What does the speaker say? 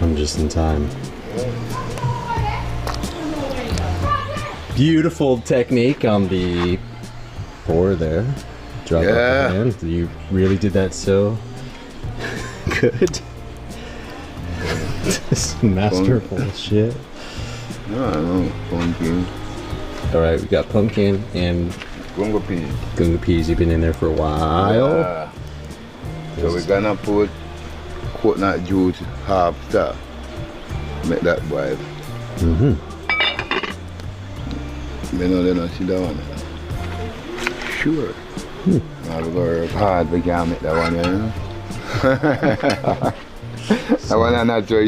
I'm just in time. Beautiful technique on the pour there. Drop off the hand. You really did that so good. This masterful shit. No, I know. Pumpkin. Alright, we got pumpkin and Gungo peas. gunga peas. You've been in there for a while. Yeah. So we're gonna put coconut juice half top. Make that boil. Mm-hmm. You know they don't see that one. Sure. Now we go work hard, we can make that one, you know. That one I'm not sure.